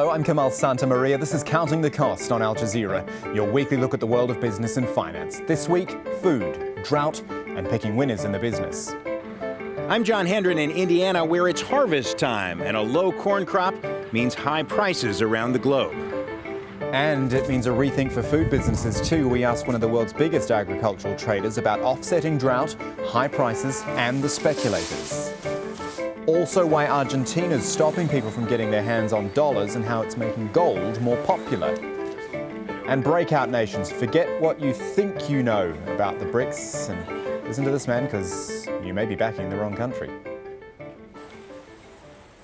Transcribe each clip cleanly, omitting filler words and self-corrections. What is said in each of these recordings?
Hello, I'm Kamal Santamaria. This is Counting the Cost on Al Jazeera, your weekly look at the world of business and finance. This week, food, drought, and picking winners in the business. I'm John Hendren in Indiana, where it's harvest time, and a low corn crop means high prices around the globe. And it means a rethink for food businesses too. We asked one of the world's biggest agricultural traders about offsetting drought, high prices, and the speculators. Also, why Argentina's stopping people from getting their hands on dollars and how it's making gold more popular. And breakout nations, forget what you think you know about the BRICS and listen to this man, because you may be backing the wrong country.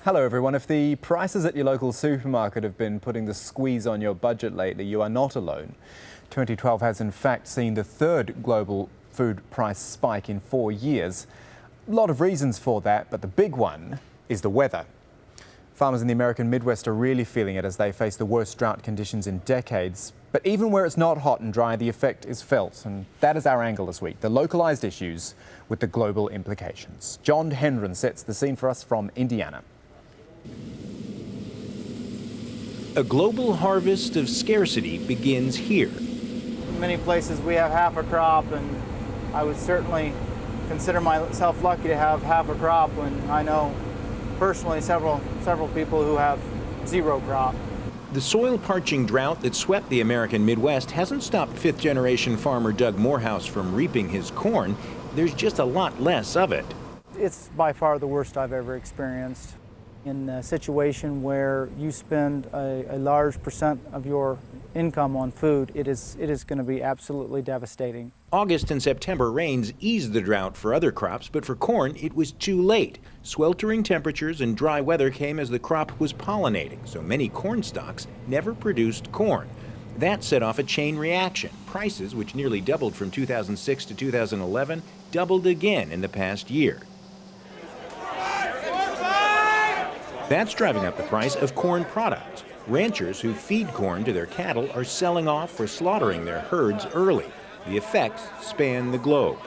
Hello everyone. If the prices at your local supermarket have been putting the squeeze on your budget lately, you are not alone. 2012 has in fact seen the third global food price spike in 4 years. A lot of reasons for that, but the big one is the weather. Farmers in the American Midwest are really feeling it as they face the worst drought conditions in decades. But even where it's not hot and dry, the effect is felt. And that is our angle this week, the localised issues with the global implications. John Hendren sets the scene for us from Indiana. A global harvest of scarcity begins here. In many places we have half a crop, and I would certainly consider myself lucky to have half a crop when I know personally several people who have zero crop. The soil-parching drought that swept the American Midwest hasn't stopped fifth-generation farmer Doug Morehouse from reaping his corn. There's just a lot less of it. It's by far the worst I've ever experienced. In a situation where you spend a large percent of your income on food, it is going to be absolutely devastating. August and September rains eased the drought for other crops, but for corn it was too late. Sweltering temperatures and dry weather came as the crop was pollinating, so many corn stalks never produced corn. That set off a chain reaction. Prices, which nearly doubled from 2006 to 2011, doubled again in the past year. That's driving up the price of corn products. Ranchers who feed corn to their cattle are selling off or slaughtering their herds early. The effects span the globe.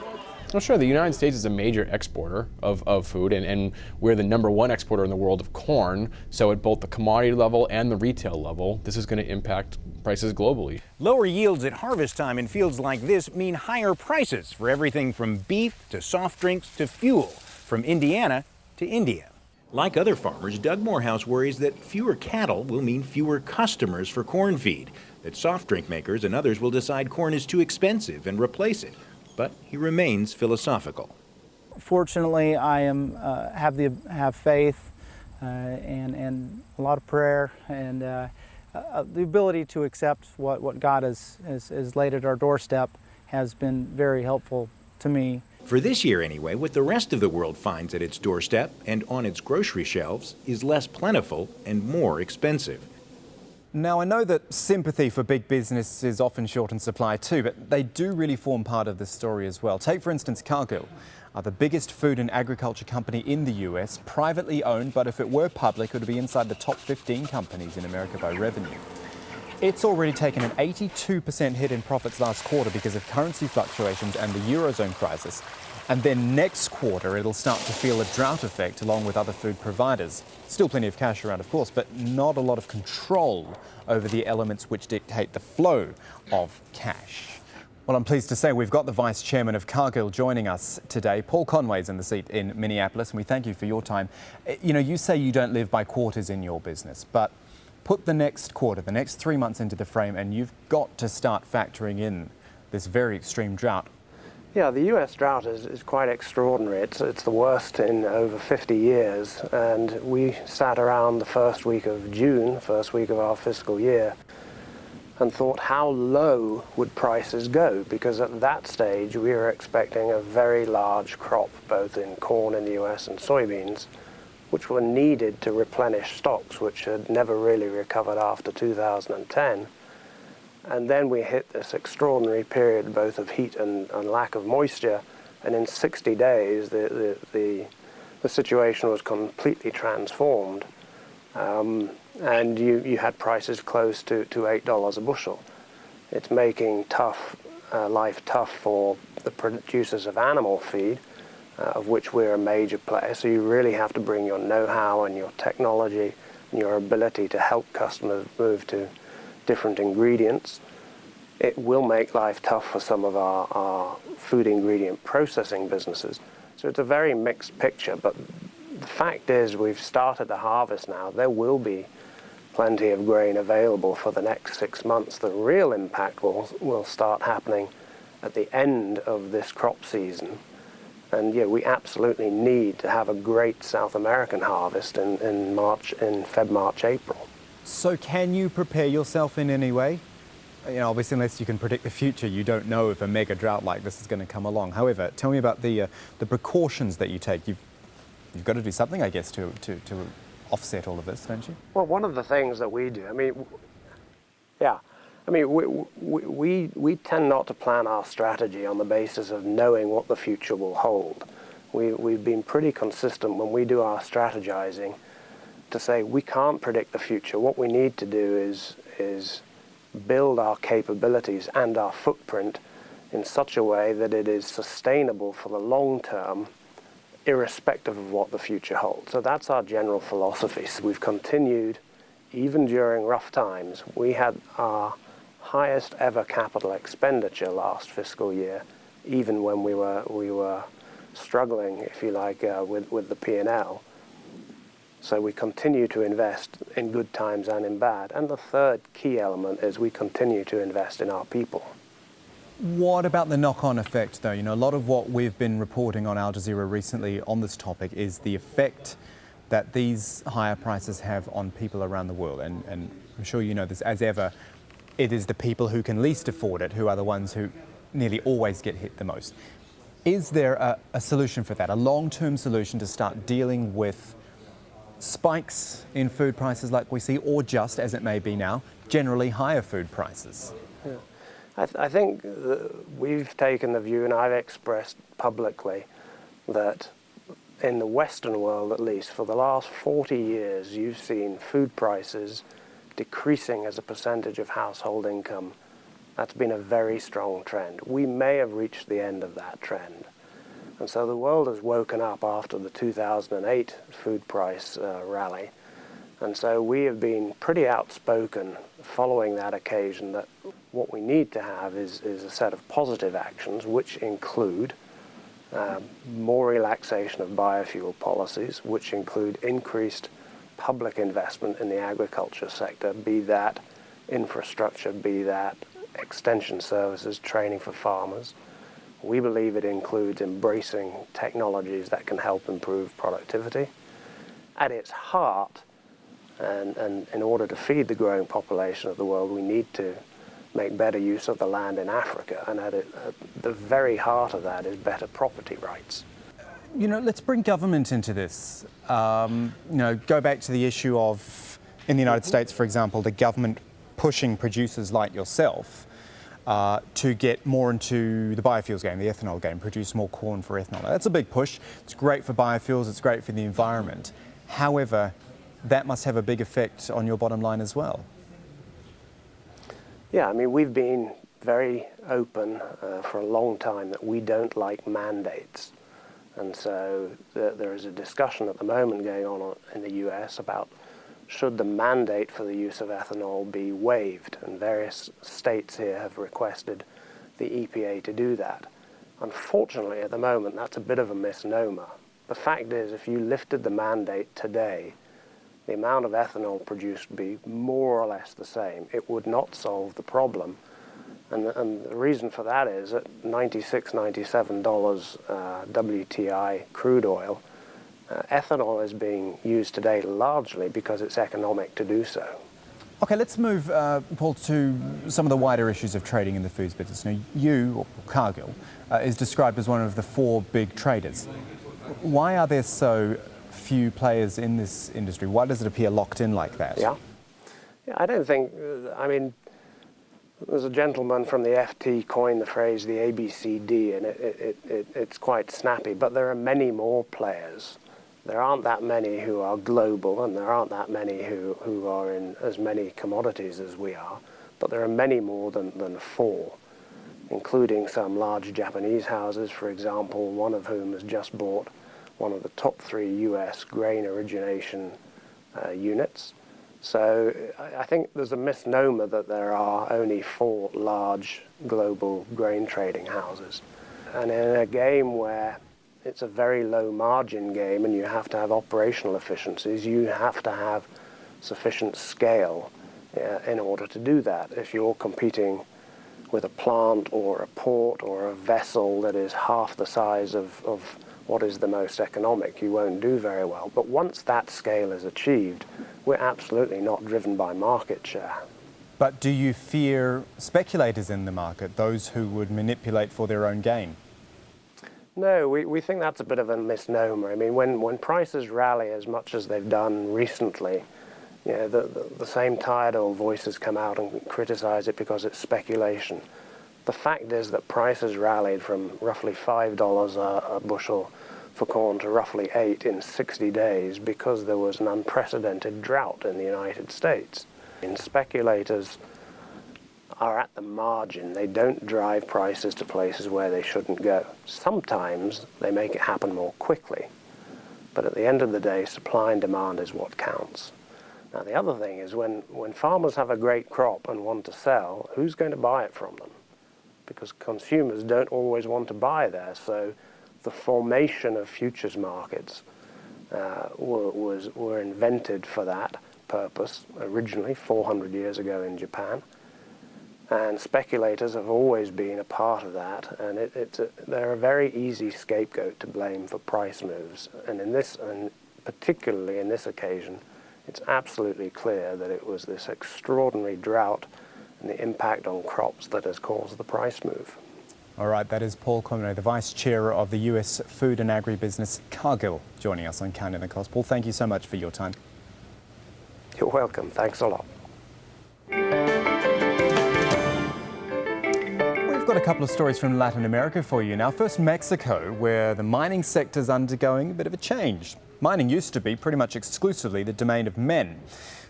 Well, sure, the United States is a major exporter of food, and we're the #1 exporter in the world of corn. So at both the commodity level and the retail level, this is going to impact prices globally. Lower yields at harvest time in fields like this mean higher prices for everything from beef to soft drinks to fuel, from Indiana to India. Like other farmers, Doug Morehouse worries that fewer cattle will mean fewer customers for corn feed, that soft drink makers and others will decide corn is too expensive and replace it. But he remains philosophical. Fortunately, I have faith and a lot of prayer and the ability to accept what God has laid at our doorstep has been very helpful to me. For this year anyway, what the rest of the world finds at its doorstep and on its grocery shelves is less plentiful and more expensive. Now, I know that sympathy for big business is often short in supply too, but they do really form part of the story as well. Take, for instance, Cargill, the biggest food and agriculture company in the US, privately owned, but if it were public, it would be inside the top 15 companies in America by revenue. It's already taken an 82% hit in profits last quarter because of currency fluctuations and the Eurozone crisis. And then next quarter, it'll start to feel a drought effect along with other food providers. Still plenty of cash around, of course, but not a lot of control over the elements which dictate the flow of cash. Well, I'm pleased to say we've got the Vice Chairman of Cargill joining us today. Paul Conway's in the seat in Minneapolis, and we thank you for your time. You know, you say you don't live by quarters in your business, but put the next quarter, the next 3 months into the frame, and you've got to start factoring in this very extreme drought. Yeah, the US drought is quite extraordinary. It's the worst in over 50 years, and we sat around the first week of June, first week of our fiscal year, and thought how low would prices go, because at that stage we were expecting a very large crop, both in corn in the US and soybeans, which were needed to replenish stocks which had never really recovered after 2010. And then we hit this extraordinary period both of heat and lack of moisture, and in 60 days the situation was completely transformed. And you had prices close to $8 a bushel. It's making life tough for the producers of animal feed, of which we're a major player. So you really have to bring your know-how and your technology your ability to help customers move to different ingredients. It will make life tough for some of our food ingredient processing businesses. So it's a very mixed picture, but the fact is we've started the harvest now. There will be plenty of grain available for the next 6 months. The real impact will start happening at the end of this crop season. And yeah, we absolutely need to have a great South American harvest in Feb, March, April. So can you prepare yourself in any way? You know, obviously, unless you can predict the future, you don't know if a mega drought like this is going to come along. However, tell me about the precautions that you take. You've got to do something, I guess, to offset all of this, don't you? Well, one of the things that we do, we tend not to plan our strategy on the basis of knowing what the future will hold. We've been pretty consistent when we do our strategizing to say we can't predict the future. What we need to do is build our capabilities and our footprint in such a way that it is sustainable for the long term, irrespective of what the future holds. So that's our general philosophy. So we've continued, even during rough times. We had our highest ever capital expenditure last fiscal year, even when we were struggling, if you like, with the P&L. So we continue to invest in good times and in bad. And the third key element is we continue to invest in our people. What about the knock-on effect, though? You know, a lot of what we've been reporting on Al Jazeera recently on this topic is the effect that these higher prices have on people around the world. And I'm sure you know this, as ever, it is the people who can least afford it who are the ones who nearly always get hit the most. Is there a solution for that, a long-term solution to start dealing with spikes in food prices like we see, or just, as it may be now, generally higher food prices? Yeah. I think we've taken the view, and I've expressed publicly, that in the Western world at least, for the last 40 years, you've seen food prices decreasing as a percentage of household income. That's been a very strong trend. We may have reached the end of that trend. And so the world has woken up after the 2008 food price rally. And so we have been pretty outspoken following that occasion that what we need to have is a set of positive actions, which include more relaxation of biofuel policies, which include increased public investment in the agriculture sector, be that infrastructure, be that extension services, training for farmers. We believe it includes embracing technologies that can help improve productivity. At its heart, and in order to feed the growing population of the world, we need to make better use of the land in Africa. And at the very heart of that is better property rights. You know, let's bring government into this. Go back to the issue of, in the United States, for example, the government pushing producers like yourself to get more into the biofuels game, the ethanol game, produce more corn for ethanol. That's a big push. It's great for biofuels, it's great for the environment. However, that must have a big effect on your bottom line as well. Yeah, I mean, we've been very open for a long time that we don't like mandates. And so there is a discussion at the moment going on in the US about should the mandate for the use of ethanol be waived, and various states here have requested the EPA to do that. Unfortunately, at the moment, that's a bit of a misnomer. The fact is, if you lifted the mandate today, the amount of ethanol produced would be more or less the same. It would not solve the problem. And the reason for that is at $96, $97 WTI crude oil, ethanol is being used today largely because it's economic to do so. Okay, let's move, Paul, to some of the wider issues of trading in the foods business. Now, you, or Cargill, is described as one of the 4 big traders. Why are there so few players in this industry? Why does it appear locked in like that? Yeah, I don't think, there's a gentleman from the FT coined the phrase the ABCD, and it's quite snappy, but there are many more players. There aren't that many who are global, and there aren't that many who are in as many commodities as we are, but there are many more than 4, including some large Japanese houses, for example, one of whom has just bought one of the top 3 US grain origination units. So I think there's a misnomer that there are only 4 large global grain trading houses. And in a game where it's a very low margin game and you have to have operational efficiencies, you have to have sufficient scale in order to do that. If you're competing with a plant or a port or a vessel that is half the size of what is the most economic, you won't do very well. But once that scale is achieved, we're absolutely not driven by market share. But do you fear speculators in the market, those who would manipulate for their own gain? No, we think that's a bit of a misnomer. I mean, when prices rally as much as they've done recently, you know, the same tired old voices come out and criticize it because it's speculation. The fact is that prices rallied from roughly $5 a bushel for corn to roughly $8 in 60 days because there was an unprecedented drought in the United States. And speculators are at the margin. They don't drive prices to places where they shouldn't go. Sometimes they make it happen more quickly. But at the end of the day, supply and demand is what counts. Now, the other thing is when farmers have a great crop and want to sell, who's going to buy it from them? Because consumers don't always want to buy there. So the formation of futures markets were invented for that purpose originally 400 years ago in Japan. And speculators have always been a part of that, and they're a very easy scapegoat to blame for price moves. And particularly in this occasion, it's absolutely clear that it was this extraordinary drought and the impact on crops that has caused the price move. All right, that is Paul Clemene, the Vice Chair of the US Food and Agribusiness Cargill, joining us on Counting the Cost. Paul, thank you so much for your time. You're welcome. Thanks a lot. We've got a couple of stories from Latin America for you now. First, Mexico, where the mining sector is undergoing a bit of a change. Mining used to be pretty much exclusively the domain of men.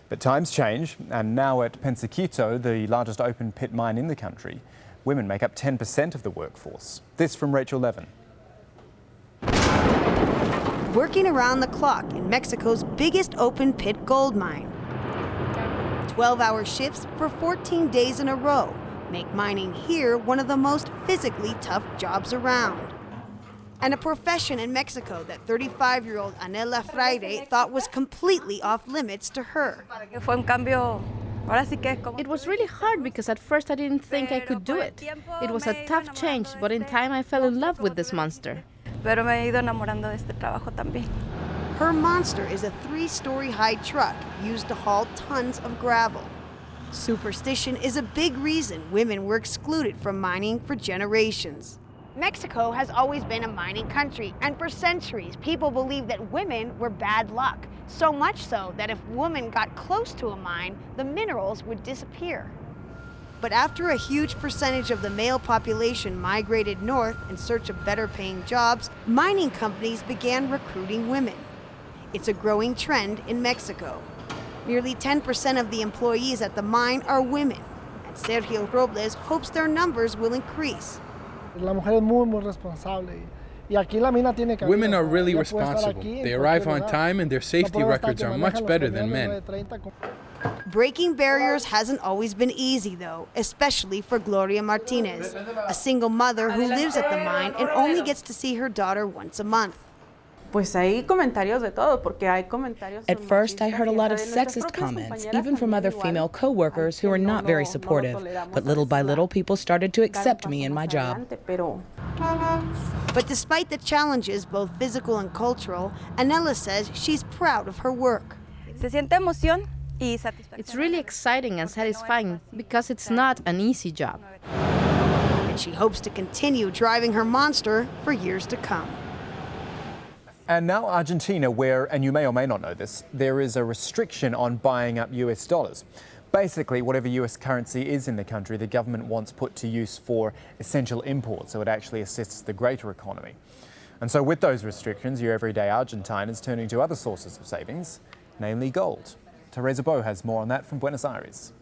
But times change, and now at Pensaquito, the largest open pit mine in the country, women make up 10% of the workforce. This from Rachel Levin. Working around the clock in Mexico's biggest open pit gold mine. 12-hour shifts for 14 days in a row make mining here one of the most physically tough jobs around. And a profession in Mexico that 35-year-old Anela Freire thought was completely off limits to her. It was really hard because at first I didn't think I could do it. It was a tough change, but in time I fell in love with this monster. Her monster is a 3-story high truck used to haul tons of gravel. Superstition is a big reason women were excluded from mining for generations. Mexico has always been a mining country, and for centuries people believed that women were bad luck. So much so that if women got close to a mine, the minerals would disappear. But after a huge percentage of the male population migrated north in search of better paying jobs, mining companies began recruiting women. It's a growing trend in Mexico. Nearly 10% of the employees at the mine are women, and Sergio Robles hopes their numbers will increase. Women are really responsible. They arrive on time and their safety records are much better than men. Breaking barriers hasn't always been easy, though, especially for Gloria Martinez, a single mother who lives at the mine and only gets to see her daughter once a month. At first, I heard a lot of sexist comments, even from other female co-workers who are not very supportive. But little by little, people started to accept me in my job. But despite the challenges, both physical and cultural, Anela says she's proud of her work. It's really exciting and satisfying because it's not an easy job. And she hopes to continue driving her monster for years to come. And now Argentina, where, and you may or may not know this, there is a restriction on buying up US dollars. Basically, whatever US currency is in the country, the government wants put to use for essential imports, so it actually assists the greater economy. And so with those restrictions, your everyday Argentine is turning to other sources of savings, namely gold. Teresa Bo has more on that from Buenos Aires.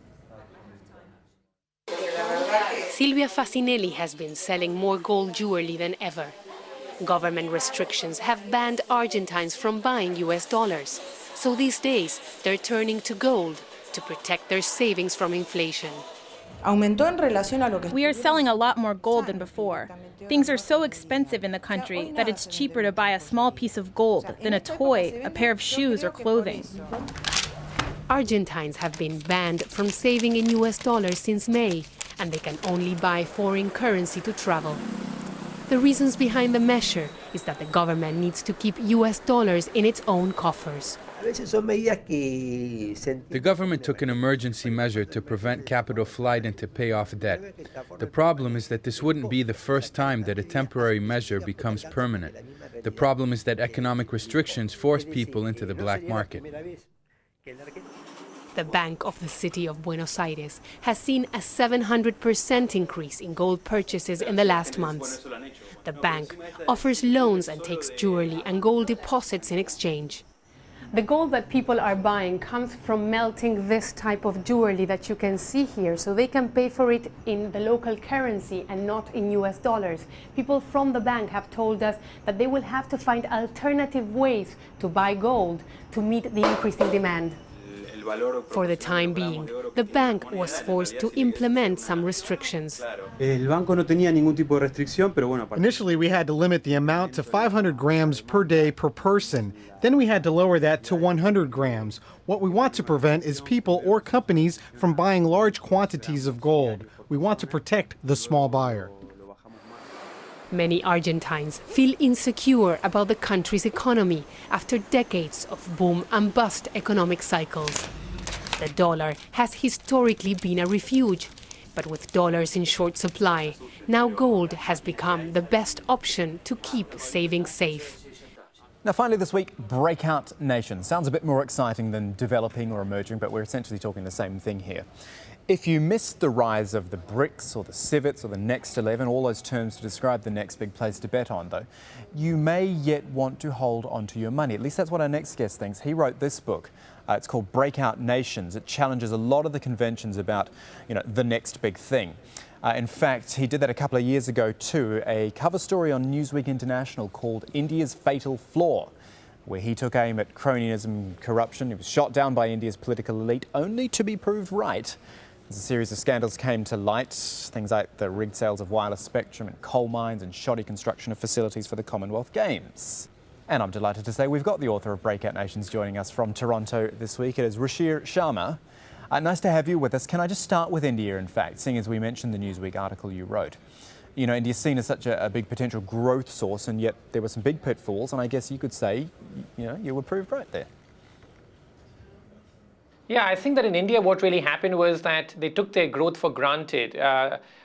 Silvia Facinelli has been selling more gold jewelry than ever. Government restrictions have banned Argentines from buying US dollars. So these days, they're turning to gold to protect their savings from inflation. We are selling a lot more gold than before. Things are so expensive in the country that it's cheaper to buy a small piece of gold than a toy, a pair of shoes, or clothing. Argentines have been banned from saving in US dollars since May, and they can only buy foreign currency to travel. The reasons behind the measure is that the government needs to keep US dollars in its own coffers. The government took an emergency measure to prevent capital flight and to pay off debt. The problem is that this wouldn't be the first time that a temporary measure becomes permanent. The problem is that economic restrictions force people into the black market. The Bank of the City of Buenos Aires has seen a 700% increase in gold purchases in the last months. The bank offers loans and takes jewelry and gold deposits in exchange. The gold that people are buying comes from melting this type of jewelry that you can see here, so they can pay for it in the local currency and not in US dollars. People from the bank have told us that they will have to find alternative ways to buy gold to meet the increasing demand. For the time being, the bank was forced to implement some restrictions. Initially, we had to limit the amount to 500 grams per day per person. Then we had to lower that to 100 grams. What we want to prevent is people or companies from buying large quantities of gold. We want to protect the small buyer. Many Argentines feel insecure about the country's economy after decades of boom and bust economic cycles. The dollar has historically been a refuge, but with dollars in short supply, now gold has become the best option to keep savings safe. Now finally this week, breakout nation. Sounds a bit more exciting than developing or emerging, but we're essentially talking the same thing here. If you missed the rise of the BRICS or the civets or the Next 11, all those terms to describe the next big place to bet on, though, you may yet want to hold on to your money. At least that's what our next guest thinks. He wrote this book. It's called Breakout Nations. It challenges a lot of the conventions about, the next big thing. In fact, he did that a couple of years ago too, a cover story on Newsweek International called India's Fatal Flaw, where he took aim at cronyism, corruption. He was shot down by India's political elite, only to be proved right. As a series of scandals came to light, things like the rigged sales of wireless spectrum and coal mines and shoddy construction of facilities for the Commonwealth Games. And I'm delighted to say we've got the author of Breakout Nations joining us from Toronto this week. It is Reshaping Sharma. Nice to have you with us. Can I just start with India, in fact, seeing as we mentioned the Newsweek article you wrote? India's seen as such a big potential growth source, and yet there were some big pitfalls, and I guess you could say, you were proved right there. Yeah, I think that in India what really happened was that they took their growth for granted,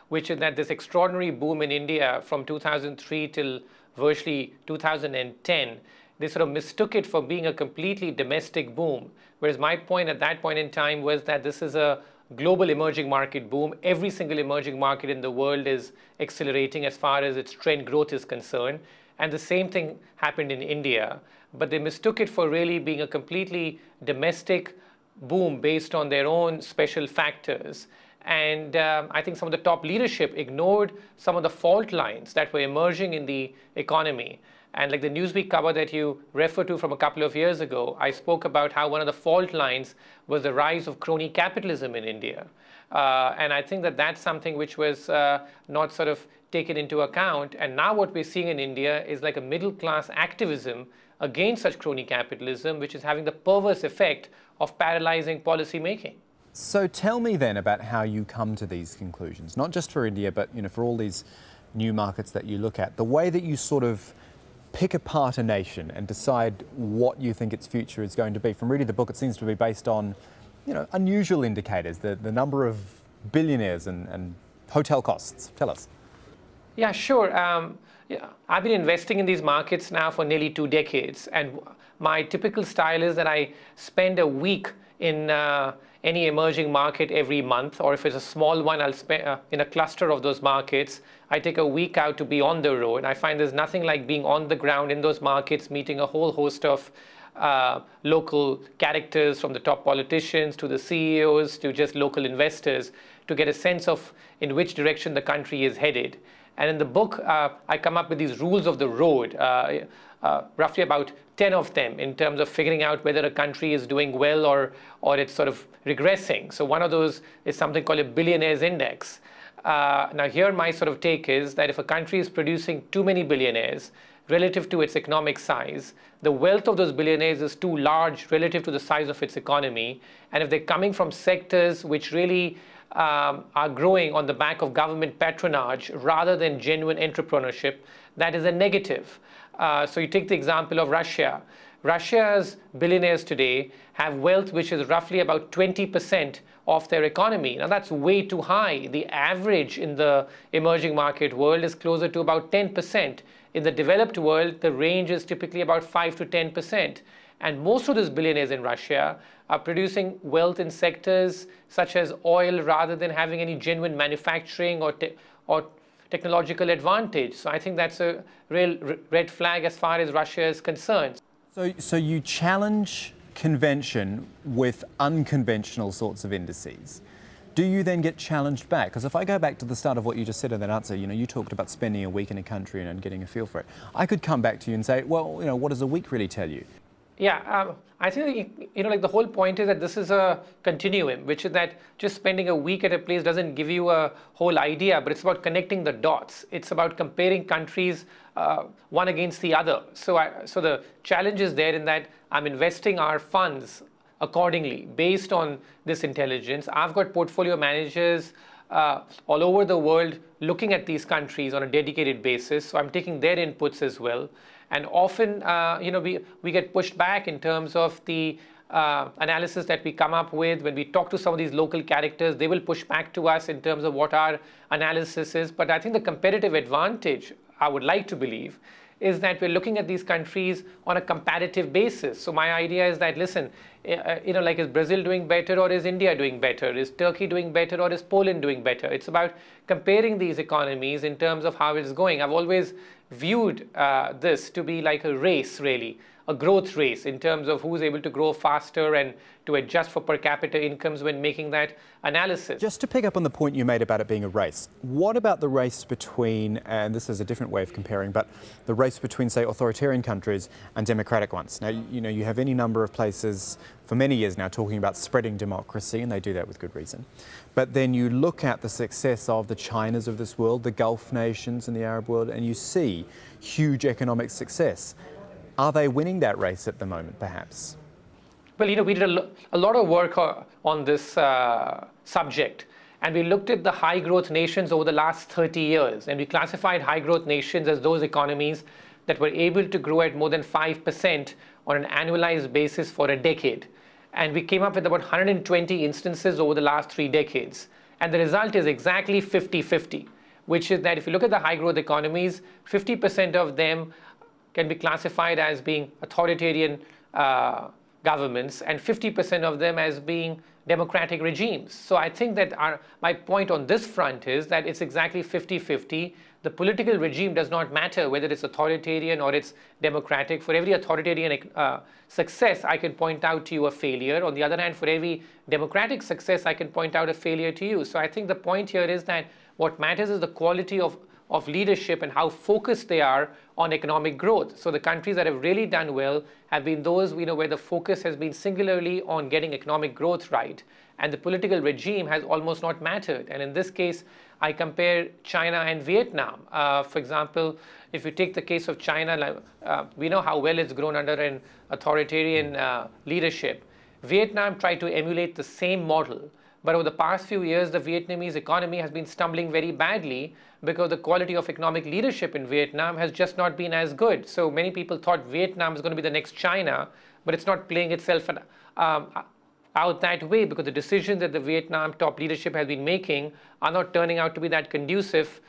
which is that this extraordinary boom in India from 2003 till virtually 2010, they sort of mistook it for being a completely domestic boom. Whereas my point at that point in time was that this is a global emerging market boom. Every single emerging market in the world is accelerating as far as its trend growth is concerned. And the same thing happened in India. But they mistook it for really being a completely domestic boom based on their own special factors. And I think some of the top leadership ignored some of the fault lines that were emerging in the economy. And like the Newsweek cover that you referred to from a couple of years ago, I spoke about how one of the fault lines was the rise of crony capitalism in India. And I think that that's something which was not sort of taken into account. And now what we're seeing in India is like a middle-class activism against such crony capitalism, which is having the perverse effect of paralyzing policy making. So tell me then about how you come to these conclusions, not just for India, but for all these new markets that you look at, the way that you sort of pick apart a nation and decide what you think its future is going to be. From reading the book, it seems to be based on, unusual indicators, the number of billionaires and hotel costs. Tell us. Yeah, sure. I've been investing in these markets now for nearly 2 decades. And my typical style is that I spend a week in any emerging market every month, or if it's a small one, I'll spend in a cluster of those markets. I take a week out to be on the road. I find there's nothing like being on the ground in those markets, meeting a whole host of local characters, from the top politicians to the CEOs to just local investors, to get a sense of in which direction the country is headed. And in the book, I come up with these rules of the road, roughly about 10 of them, in terms of figuring out whether a country is doing well or it's sort of regressing. So one of those is something called a billionaires index. Now here my sort of take is that if a country is producing too many billionaires relative to its economic size, the wealth of those billionaires is too large relative to the size of its economy. And if they're coming from sectors which really are growing on the back of government patronage rather than genuine entrepreneurship, that is a negative. So you take the example of Russia. Russia's billionaires today have wealth which is roughly about 20% of their economy. Now that's way too high. The average in the emerging market world is closer to about 10%. In the developed world, the range is typically about 5 to 10%. And most of those billionaires in Russia are producing wealth in sectors such as oil rather than having any genuine manufacturing or technological advantage. So I think that's a real red flag as far as Russia is concerned. So you challenge convention with unconventional sorts of indices. Do you then get challenged back? Because if I go back to the start of what you just said in that answer, you talked about spending a week in a country and getting a feel for it. I could come back to you and say, well, what does a week really tell you? Yeah, I think, like the whole point is that this is a continuum, which is that just spending a week at a place doesn't give you a whole idea, but it's about connecting the dots. It's about comparing countries one against the other. So the challenge is there in that I'm investing our funds accordingly based on this intelligence. I've got portfolio managers all over the world looking at these countries on a dedicated basis. So I'm taking their inputs as well. And often, we get pushed back in terms of the analysis that we come up with. When we talk to some of these local characters, they will push back to us in terms of what our analysis is. But I think the competitive advantage, I would like to believe, is that we're looking at these countries on a comparative basis. So my idea is that, listen, is Brazil doing better or is India doing better? Is Turkey doing better or is Poland doing better? It's about comparing these economies in terms of how it's going. I've always viewed this to be like a race, really, a growth race in terms of who's able to grow faster and to adjust for per capita incomes when making that analysis. Just to pick up on the point you made about it being a race, what about the race between, and this is a different way of comparing, but the race between, say, authoritarian countries and democratic ones? Now, you have any number of places for many years now talking about spreading democracy, and they do that with good reason. But then you look at the success of the Chinas of this world, the Gulf nations and the Arab world, and you see huge economic success. Are they winning that race at the moment, perhaps? Well, we did a lot of work on this subject, and we looked at the high growth nations over the last 30 years, and we classified high growth nations as those economies that were able to grow at more than 5% on an annualized basis for a decade. And we came up with about 120 instances over the last 3 decades. And the result is exactly 50-50, which is that if you look at the high growth economies, 50% of them can be classified as being authoritarian governments and 50% of them as being democratic regimes. So I think that my point on this front is that it's exactly 50-50. The political regime does not matter whether it's authoritarian or it's democratic. For every authoritarian success, I can point out to you a failure. On the other hand, for every democratic success, I can point out a failure to you. So I think the point here is that what matters is the quality of leadership and how focused they are on economic growth. So the countries that have really done well have been those where the focus has been singularly on getting economic growth right, and the political regime has almost not mattered. And in this case, I compare China and Vietnam. For example, if you take the case of China, we know how well it's grown under an authoritarian leadership. Vietnam tried to emulate the same model. But over the past few years, the Vietnamese economy has been stumbling very badly because the quality of economic leadership in Vietnam has just not been as good. So many people thought Vietnam is going to be the next China, but it's not playing itself out that way because the decisions that the Vietnam top leadership has been making are not turning out to be that conducive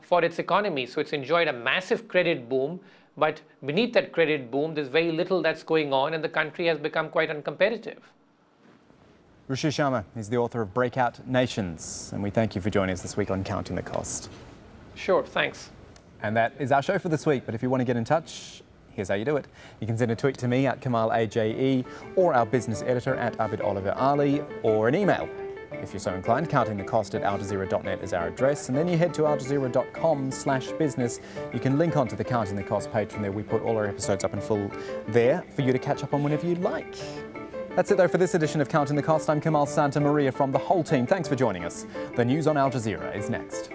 for its economy. So it's enjoyed a massive credit boom, but beneath that credit boom, there's very little that's going on, and the country has become quite uncompetitive. Rishi Sharma is the author of Breakout Nations, and we thank you for joining us this week on Counting the Cost. Sure, thanks. And that is our show for this week, but if you want to get in touch, here's how you do it. You can send a tweet to me at Kamal AJE, or our business editor at Abid Oliver Ali, or an email if you're so inclined. Counting the Cost at aljazeera.net is our address, and then you head to aljazeera.com/business. You can link onto the Counting the Cost page. From there we put all our episodes up in full there for you to catch up on whenever you'd like. That's it though for this edition of Counting the Cost. I'm Kamal Santa Maria from the whole team. Thanks for joining us. The news on Al Jazeera is next.